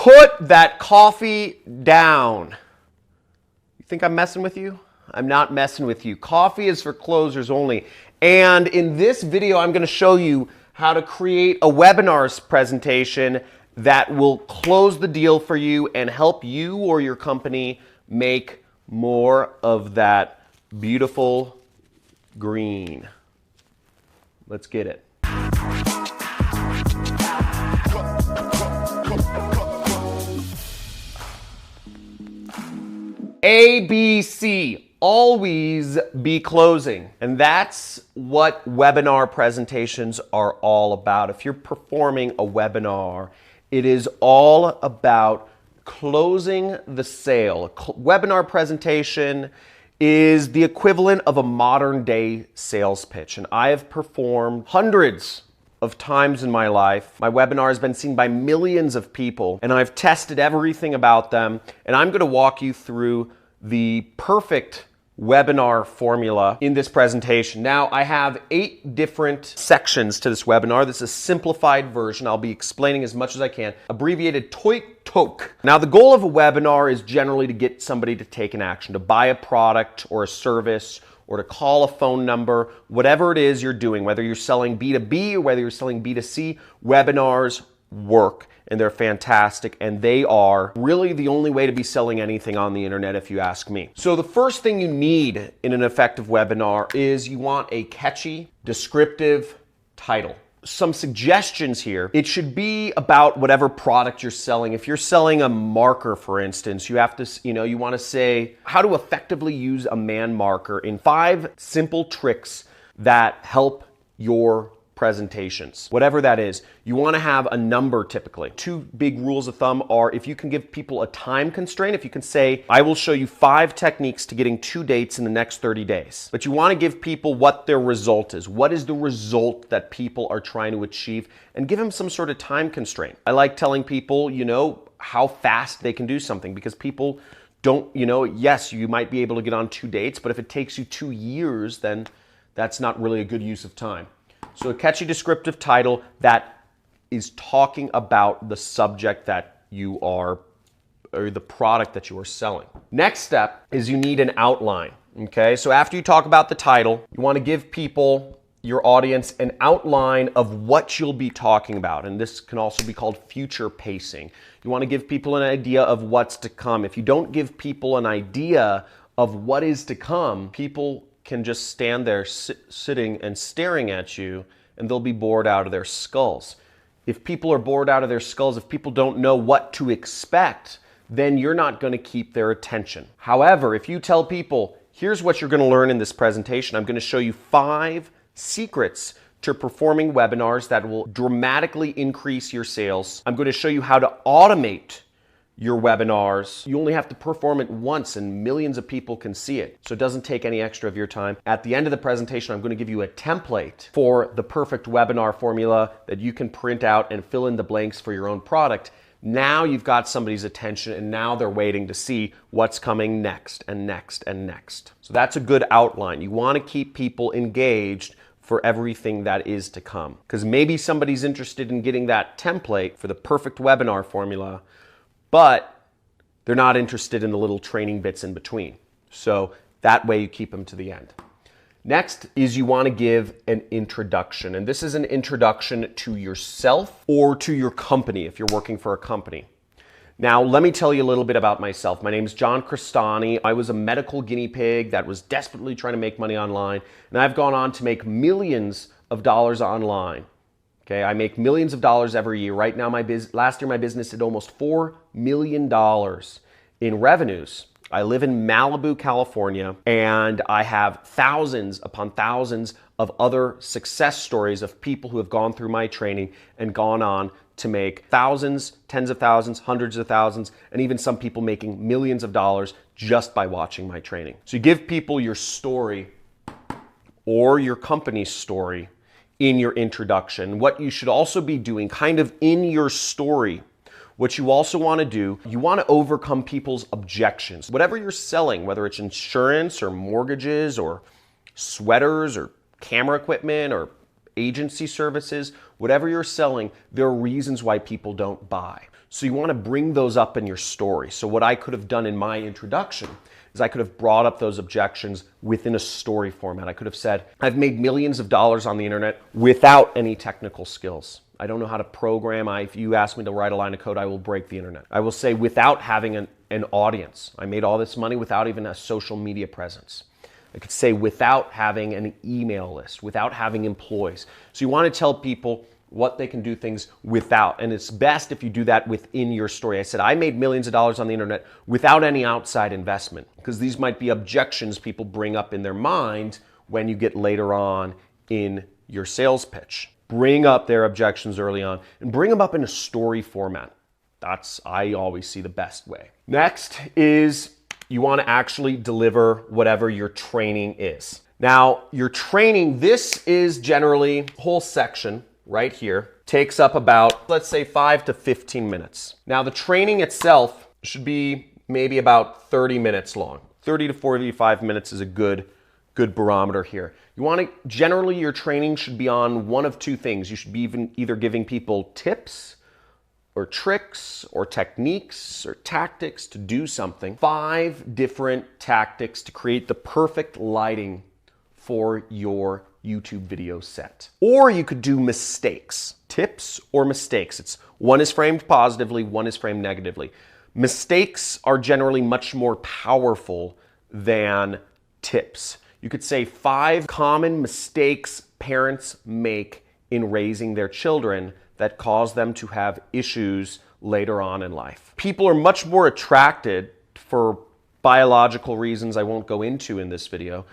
Put that coffee down. You think I'm messing with you? I'm not messing with you. Coffee is for closers only. And in this video, I'm going to show you how to create a webinar presentation that will close the deal for you and help you or your company make more of that beautiful green. Let's get it. ABC, always be closing. And that's what webinar presentations are all about. If you're performing a webinar, it is all about closing the sale. A webinar presentation is the equivalent of a modern day sales pitch. And I have performed hundreds of times in my life. My webinar has been seen by millions of people, and I've tested everything about them. And I'm going to walk you through the perfect webinar formula in this presentation. Now, I have 8 different sections to this webinar. This is a simplified version. I'll be explaining as much as I can. Abbreviated TOIC. Now, the goal of a webinar is generally to get somebody to take an action, to buy a product or a service, or to call a phone number, whatever it is you're doing, whether you're selling B2B or whether you're selling B2C, webinars work and they're fantastic, and they are really the only way to be selling anything on the internet if you ask me. So the first thing you need in an effective webinar is you want a catchy, descriptive title. Some suggestions here. It should be about whatever product you're selling. If you're selling a marker, for instance, you have to, you want to say how to effectively use a man marker in 5 simple tricks that help your presentations. Whatever that is, you want to have a number typically. 2 big rules of thumb are if you can give people a time constraint, if you can say, I will show you 5 techniques to getting 2 dates in the next 30 days. But you want to give people what their result is. What is the result that people are trying to achieve? And give them some sort of time constraint. I like telling people, how fast they can do something, because people don't, yes, you might be able to get on 2 dates, but if it takes you 2 years, then that's not really a good use of time. So a catchy descriptive title that is talking about the subject that you are, or the product that you are selling. Next step is you need an outline, okay? So after you talk about the title, you want to give people, your audience, an outline of what you'll be talking about. And this can also be called future pacing. You want to give people an idea of what's to come. If you don't give people an idea of what is to come, people can just stand there sitting and staring at you, and they'll be bored out of their skulls. If people are bored out of their skulls, if people don't know what to expect, then you're not going to keep their attention. However, if you tell people, here's what you're going to learn in this presentation, I'm going to show you 5 secrets to performing webinars that will dramatically increase your sales. I'm going to show you how to automate your webinars. You only have to perform it once and millions of people can see it. So it doesn't take any extra of your time. At the end of the presentation, I'm going to give you a template for the perfect webinar formula that you can print out and fill in the blanks for your own product. Now you've got somebody's attention, and now they're waiting to see what's coming next and next and next. So that's a good outline. You want to keep people engaged for everything that is to come. Because maybe somebody's interested in getting that template for the perfect webinar formula, but they're not interested in the little training bits in between. So that way you keep them to the end. Next is you want to give an introduction. And this is an introduction to yourself or to your company if you're working for a company. Now, let me tell you a little bit about myself. My name is John Crestani. I was a medical guinea pig that was desperately trying to make money online. And I've gone on to make millions of dollars online. Okay, I make millions of dollars every year. Right now, last year my business did almost $4 million in revenues. I live in Malibu, California, and I have thousands upon thousands of other success stories of people who have gone through my training and gone on to make thousands, tens of thousands, hundreds of thousands, and even some people making millions of dollars just by watching my training. So you give people your story or your company's story in your introduction. What you should also be doing kind of in your story, what you also want to do, you want to overcome people's objections. Whatever you're selling, whether it's insurance or mortgages or sweaters or camera equipment or agency services, whatever you're selling, there are reasons why people don't buy. So you want to bring those up in your story. So what I could have done in my introduction is I could have brought up those objections within a story format. I could have said, I've made millions of dollars on the internet without any technical skills. I don't know how to program. If you ask me to write a line of code, I will break the internet. I will say without having an audience. I made all this money without even a social media presence. I could say without having an email list, without having employees. So you want to tell people what they can do things without. And it's best if you do that within your story. I said, I made millions of dollars on the internet without any outside investment, because these might be objections people bring up in their mind when you get later on in your sales pitch. Bring up their objections early on and bring them up in a story format. That's, I always see, the best way. Next is you want to actually deliver whatever your training is. Now, your training, this is generally a whole section right here, takes up about, let's say, 5 to 15 minutes. Now, the training itself should be maybe about 30 minutes long. 30 to 45 minutes is a good barometer here. You want to, generally your training should be on one of two things. You should be either giving people tips or tricks or techniques or tactics to do something. 5 different tactics to create the perfect lighting for your YouTube video set. Or you could do mistakes, tips or mistakes. One is framed positively, one is framed negatively. Mistakes are generally much more powerful than tips. You could say 5 common mistakes parents make in raising their children that cause them to have issues later on in life. People are much more attracted, for biological reasons I won't go into in this video,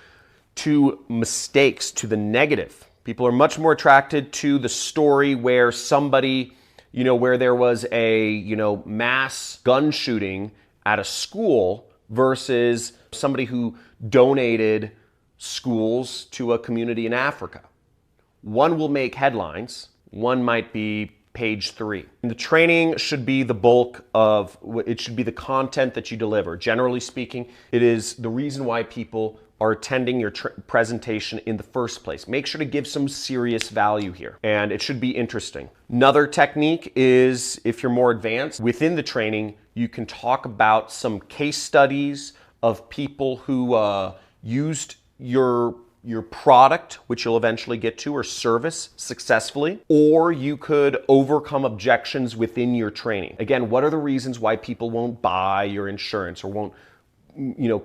to mistakes, to the negative. People are much more attracted to the story where somebody, where there was a, mass gun shooting at a school versus somebody who donated schools to a community in Africa. One will make headlines, one might be page 3. And the training should be the bulk of, it should be the content that you deliver. Generally speaking, it is the reason why people are attending your presentation in the first place. Make sure to give some serious value here, and it should be interesting. Another technique is, if you're more advanced, within the training, you can talk about some case studies of people who used your product, which you'll eventually get to, or service successfully, or you could overcome objections within your training. Again, what are the reasons why people won't buy your insurance or won't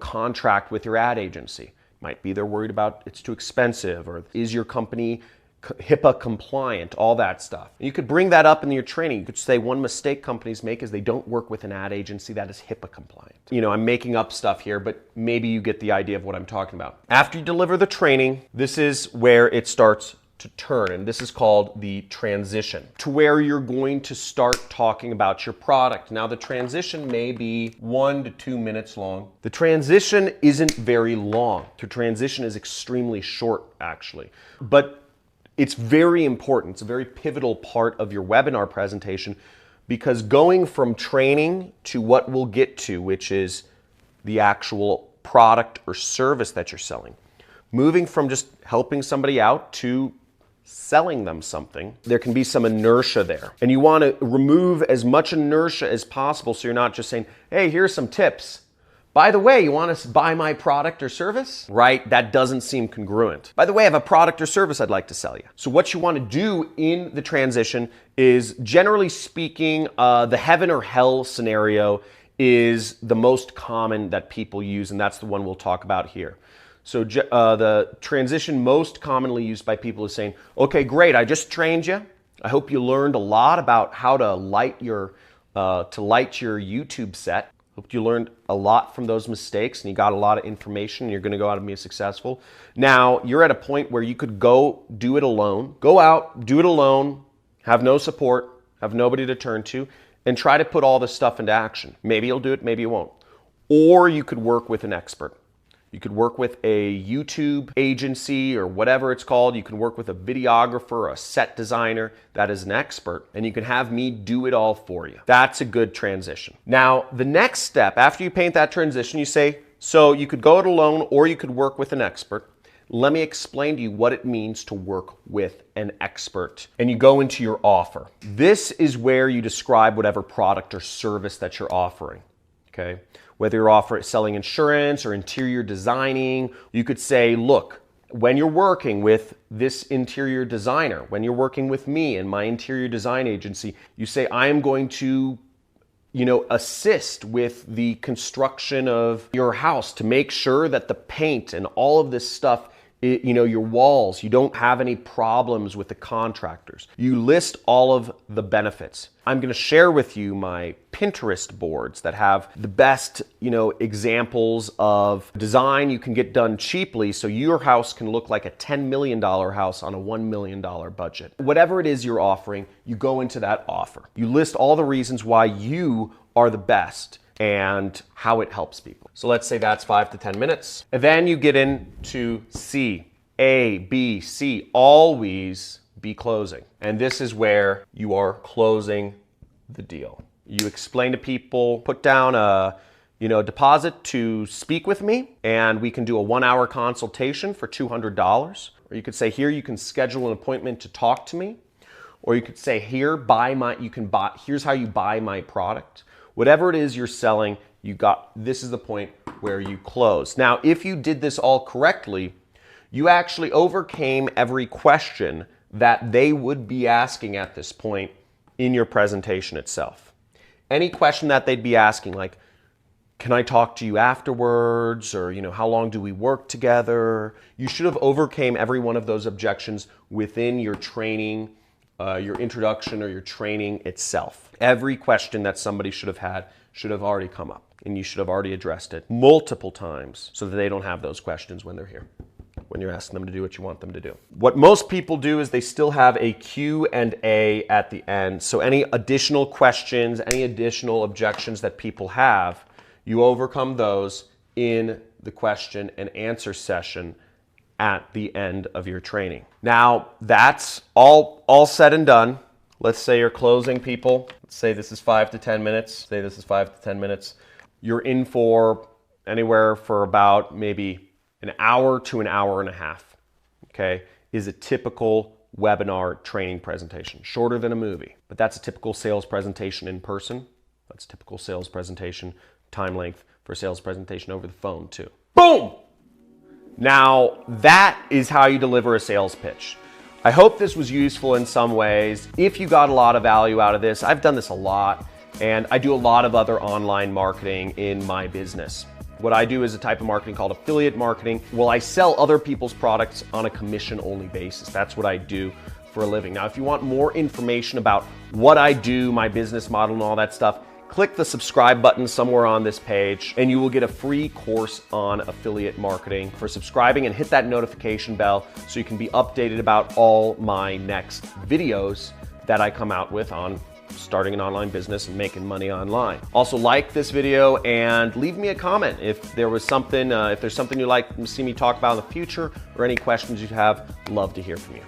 contract with your ad agency? Might be they're worried about it's too expensive, or is your company HIPAA compliant, all that stuff. And you could bring that up in your training. You could say one mistake companies make is they don't work with an ad agency that is HIPAA compliant. I'm making up stuff here, but maybe you get the idea of what I'm talking about. After you deliver the training, this is where it starts to turn, and this is called the transition, to where you're going to start talking about your product. Now, the transition may be 1 to 2 minutes long. The transition isn't very long. The transition is extremely short, actually, but it's very important. It's a very pivotal part of your webinar presentation, because going from training to what we'll get to, which is the actual product or service that you're selling, moving from just helping somebody out to selling them something, there can be some inertia there. And you want to remove as much inertia as possible, so you're not just saying, hey, here's some tips. By the way, you want to buy my product or service? Right? That doesn't seem congruent. By the way, I have a product or service I'd like to sell you. So what you want to do in the transition is, generally speaking, the heaven or hell scenario is the most common that people use, and that's the one we'll talk about here. So the transition most commonly used by people is saying, okay, great, I just trained you. I hope you learned a lot about how to light your YouTube set. Hope you learned a lot from those mistakes and you got a lot of information and you're going to go out and be successful. Now, you're at a point where you could go do it alone. Go out, do it alone, have no support, have nobody to turn to, and try to put all this stuff into action. Maybe you'll do it, maybe you won't. Or you could work with an expert. You could work with a YouTube agency or whatever it's called. You can work with a videographer or a set designer that is an expert, and you can have me do it all for you. That's a good transition. Now, the next step, after you paint that transition, you say, so you could go it alone or you could work with an expert. Let me explain to you what it means to work with an expert. And you go into your offer. This is where you describe whatever product or service that you're offering, okay? Whether you're selling insurance or interior designing, you could say, look, when you're working with this interior designer, when you're working with me and my interior design agency, you say, I am going to assist with the construction of your house to make sure that the paint and all of this stuff, your walls, you don't have any problems with the contractors. You list all of the benefits. I'm going to share with you my Pinterest boards that have the best, examples of design you can get done cheaply so your house can look like a $10 million house on a $1 million budget. Whatever it is you're offering, you go into that offer. You list all the reasons why you are the best and how it helps people. So let's say that's 5 to 10 minutes. And then you get into C, A, B, C, always be closing. And this is where you are closing the deal. You explain to people, put down a deposit to speak with me, and we can do a 1-hour consultation for $200. Or you could say, here, you can schedule an appointment to talk to me. Or you could say, here's how you buy my product. Whatever it is you're selling, this is the point where you close. Now, if you did this all correctly, you actually overcame every question that they would be asking at this point in your presentation itself. Any question that they'd be asking, like, can I talk to you afterwards? Or, how long do we work together? You should have overcame every one of those objections within your training, your introduction or your training itself. Every question that somebody should have had should have already come up, and you should have already addressed it multiple times so that they don't have those questions when they're here, when you're asking them to do what you want them to do. What most people do is they still have a Q&A at the end. So any additional questions, any additional objections that people have, you overcome those in the question and answer session at the end of your training. Now, that's all said and done. Let's say you're closing people. Let's say this is 5 to 10 minutes. You're in for anywhere for about maybe an hour to an hour and a half, okay, is a typical webinar training presentation. Shorter than a movie, but that's a typical sales presentation in person. That's a typical sales presentation time length for a sales presentation over the phone too. Boom! Now, that is how you deliver a sales pitch. I hope this was useful in some ways. If you got a lot of value out of this, I've done this a lot, and I do a lot of other online marketing in my business. What I do is a type of marketing called affiliate marketing. Well, I sell other people's products on a commission-only basis. That's what I do for a living. Now, if you want more information about what I do, my business model and all that stuff, click the subscribe button somewhere on this page and you will get a free course on affiliate marketing for subscribing, and hit that notification bell so you can be updated about all my next videos that I come out with on starting an online business and making money online. Also, like this video and leave me a comment if there's something you'd like to see me talk about in the future, or any questions you have. Love to hear from you.